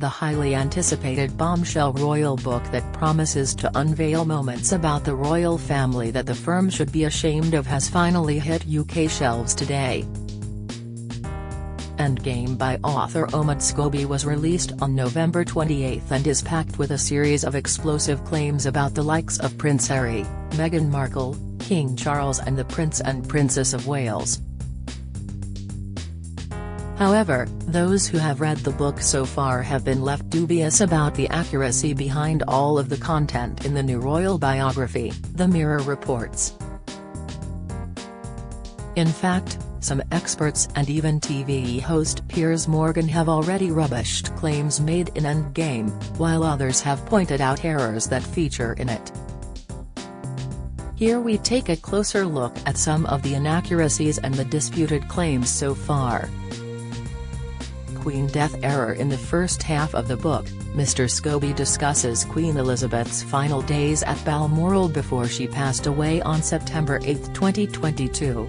the highly anticipated bombshell royal book that promises to unveil moments about the royal family that the firm should be ashamed of has finally hit UK shelves today. Endgame by author Omid Scobie was released on November 28 and is packed with a series of explosive claims about the likes of Prince Harry, Meghan Markle, King Charles and the Prince and Princess of Wales. However, those who have read the book so far have been left dubious about the accuracy behind all of the content in the new royal biography, The Mirror reports. In fact, some experts and even TV host Piers Morgan have already rubbished claims made in Endgame, while others have pointed out errors that feature in it. Here we take a closer look at some of the inaccuracies and the disputed claims so far. Queen death error. In the first half of the book, Mr. Scobie discusses Queen Elizabeth's final days at Balmoral before she passed away on September 8, 2022.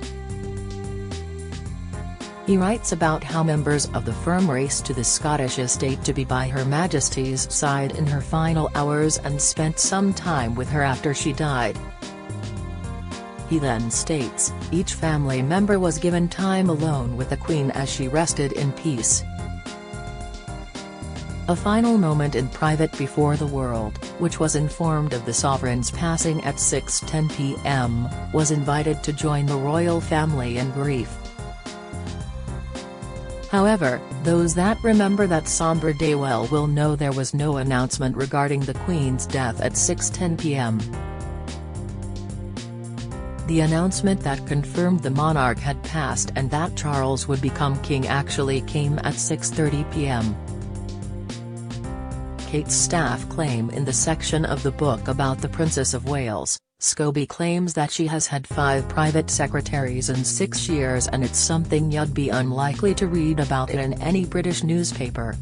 He writes about how members of the firm raced to the Scottish estate to be by Her Majesty's side in her final hours and spent some time with her after she died. He then states, each family member was given time alone with the Queen as she rested in peace. A final moment in private before the world, which was informed of the sovereign's passing at 6:10 p.m., was invited to join the royal family in grief. However, those that remember that somber day well will know there was no announcement regarding the Queen's death at 6:10 p.m. The announcement that confirmed the monarch had passed and that Charles would become king actually came at 6:30 p.m. Kate's staff claim in the section of the book about the Princess of Wales, Scobie claims that she has had 5 private secretaries in 6 years and it's something you'd be unlikely to read about it in any British newspaper.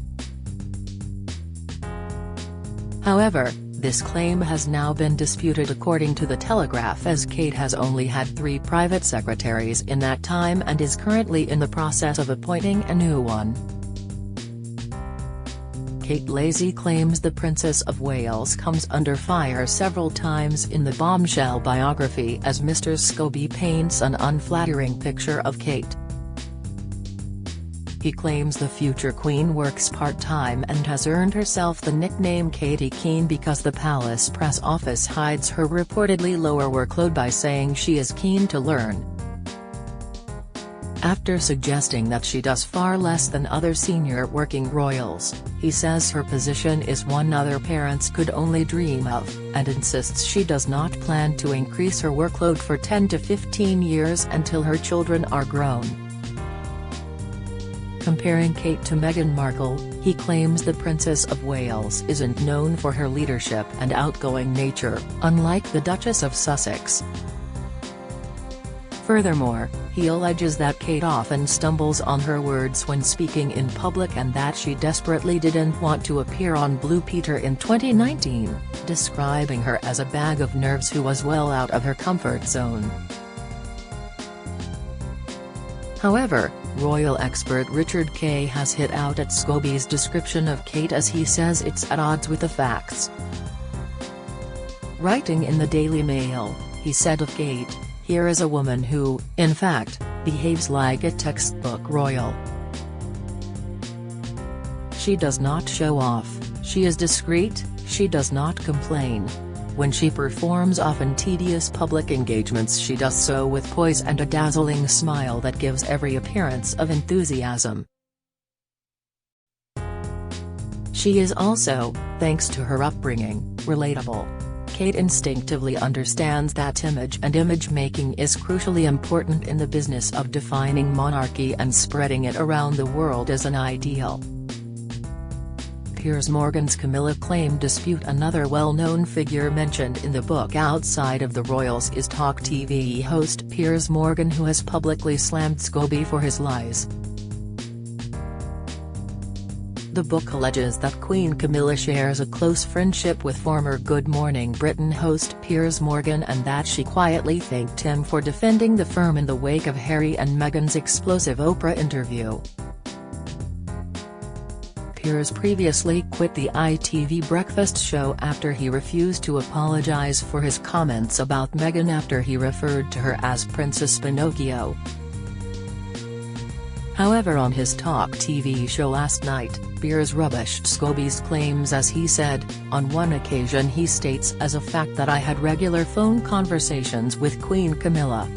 However, this claim has now been disputed according to The Telegraph, as Kate has only had 3 private secretaries in that time and is currently in the process of appointing a new one. Kate Lazy claims the Princess of Wales comes under fire several times in the bombshell biography as Mr. Scobie paints an unflattering picture of Kate. He claims the future Queen works part-time and has earned herself the nickname Katie Keene because the palace press office hides her reportedly lower workload by saying she is keen to learn. After suggesting that she does far less than other senior working royals, he says her position is one other parents could only dream of, and insists she does not plan to increase her workload for 10 to 15 years until her children are grown. Comparing Kate to Meghan Markle, he claims the Princess of Wales isn't known for her leadership and outgoing nature, unlike the Duchess of Sussex. Furthermore, he alleges that Kate often stumbles on her words when speaking in public and that she desperately didn't want to appear on Blue Peter in 2019, describing her as a bag of nerves who was well out of her comfort zone. However, royal expert Richard Kay has hit out at Scobie's description of Kate as he says it's at odds with the facts. Writing in the Daily Mail, he said of Kate, "Here is a woman who, in fact, behaves like a textbook royal. She does not show off, she is discreet, she does not complain. When she performs often tedious public engagements she does so with poise and a dazzling smile that gives every appearance of enthusiasm. She is also, thanks to her upbringing, relatable. Kate instinctively understands that image and image-making is crucially important in the business of defining monarchy and spreading it around the world as an ideal." Piers Morgan's Camilla claim dispute another well-known figure mentioned in the book outside of the royals is Talk TV host Piers Morgan, who has publicly slammed Scobie for his lies. The book alleges that Queen Camilla shares a close friendship with former Good Morning Britain host Piers Morgan and that she quietly thanked him for defending the firm in the wake of Harry and Meghan's explosive Oprah interview. Piers previously quit the ITV breakfast show after he refused to apologise for his comments about Meghan after he referred to her as Princess Pinocchio. However, on his Talk TV show last night, Piers rubbished Scobie's claims as he said, "On one occasion he states as a fact that I had regular phone conversations with Queen Camilla.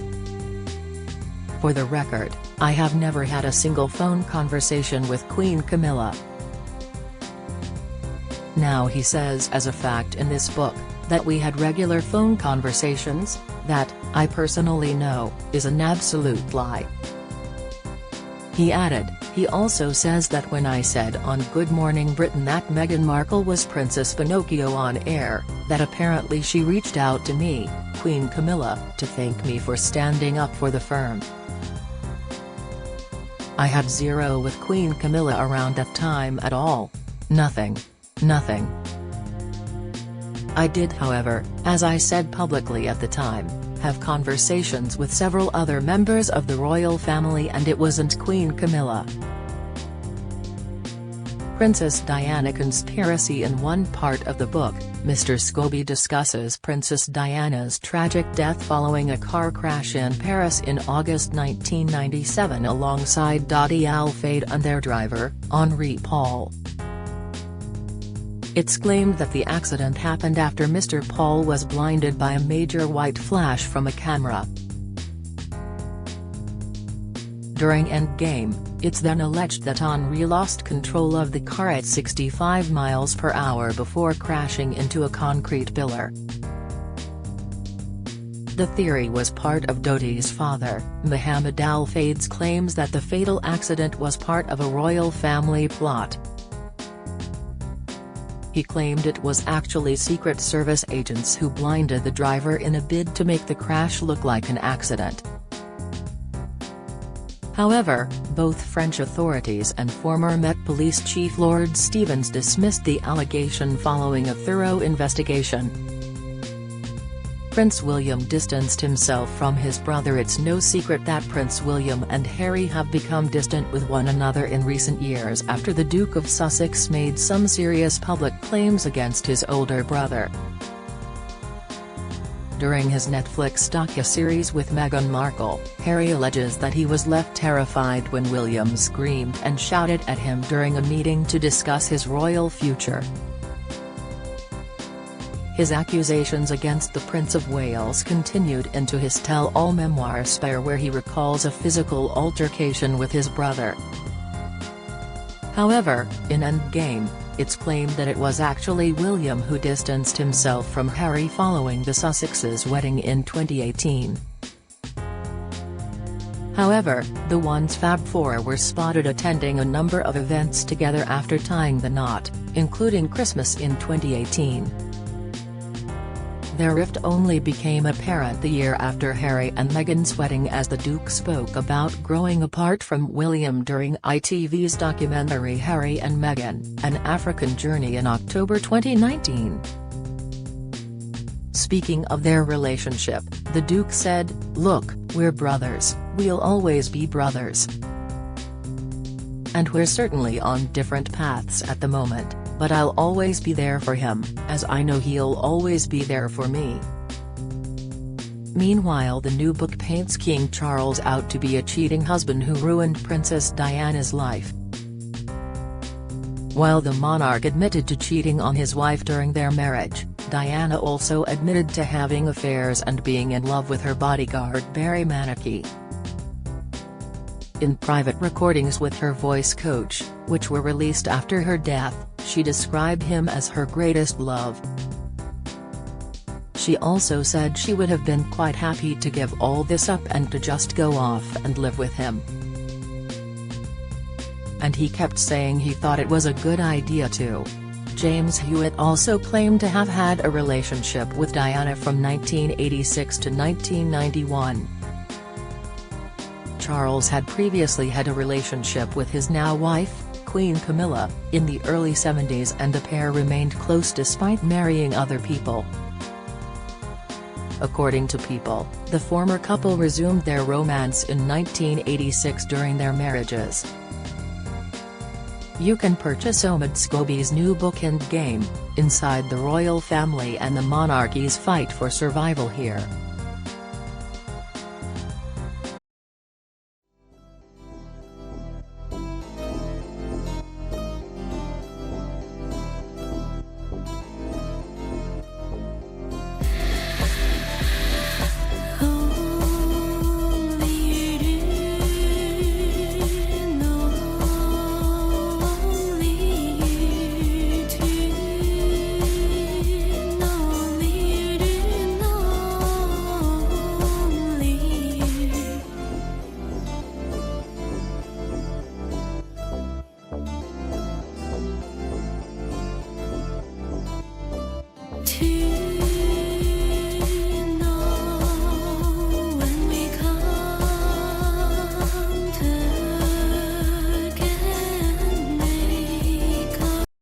For the record, I have never had a single phone conversation with Queen Camilla." Now he says as a fact in this book, that we had regular phone conversations, that, I personally know, is an absolute lie. He added, he also says that when I said on Good Morning Britain that Meghan Markle was Princess Pinocchio on air, that apparently she reached out to me, Queen Camilla, to thank me for standing up for the firm. I had zero with Queen Camilla around that time at all. Nothing. Nothing. I did, however, as I said publicly at the time, have conversations with several other members of the royal family, and it wasn't Queen Camilla. Princess Diana conspiracy. In one part of the book, Mr. Scobie discusses Princess Diana's tragic death following a car crash in Paris in August 1997 alongside Dodi Al-Fayed and their driver, Henri Paul. It's claimed that the accident happened after Mr. Paul was blinded by a major white flash from a camera. During Endgame, it's then alleged that Henri lost control of the car at 65 miles per hour before crashing into a concrete pillar. The theory was part of Dodi's father, Mohammed Al-Fayed's claims that the fatal accident was part of a royal family plot. He claimed it was actually Secret Service agents who blinded the driver in a bid to make the crash look like an accident. However, both French authorities and former Met Police Chief Lord Stevens dismissed the allegation following a thorough investigation. Prince William distanced himself from his brother. It's no secret that Prince William and Harry have become distant with one another in recent years after the Duke of Sussex made some serious public claims against his older brother. During his Netflix docuseries with Meghan Markle, Harry alleges that he was left terrified when William screamed and shouted at him during a meeting to discuss his royal future. His accusations against the Prince of Wales continued into his tell-all memoir Spare, where he recalls a physical altercation with his brother. However, in Endgame, it's claimed that it was actually William who distanced himself from Harry following the Sussexes' wedding in 2018. However, the once Fab Four were spotted attending a number of events together after tying the knot, including Christmas in 2018. Their rift only became apparent the year after Harry and Meghan's wedding, as the Duke spoke about growing apart from William during ITV's documentary Harry and Meghan, An African Journey in October 2019. Speaking of their relationship, the Duke said, "Look, we're brothers, we'll always be brothers. And we're certainly on different paths at the moment, but I'll always be there for him, as I know he'll always be there for me." Meanwhile, the new book paints King Charles out to be a cheating husband who ruined Princess Diana's life. While the monarch admitted to cheating on his wife during their marriage, Diana also admitted to having affairs and being in love with her bodyguard Barry Manicky. In private recordings with her voice coach, which were released after her death, she described him as her greatest love. She also said she would have been quite happy to give all this up and to just go off and live with him. And he kept saying he thought it was a good idea too. James Hewitt also claimed to have had a relationship with Diana from 1986 to 1991. Charles had previously had a relationship with his now wife, Queen Camilla, in the early 70s, and the pair remained close despite marrying other people. According to People, the former couple resumed their romance in 1986 during their marriages. You can purchase Omid Scobie's new book Endgame, Inside the Royal Family and the Monarchy's Fight for Survival here.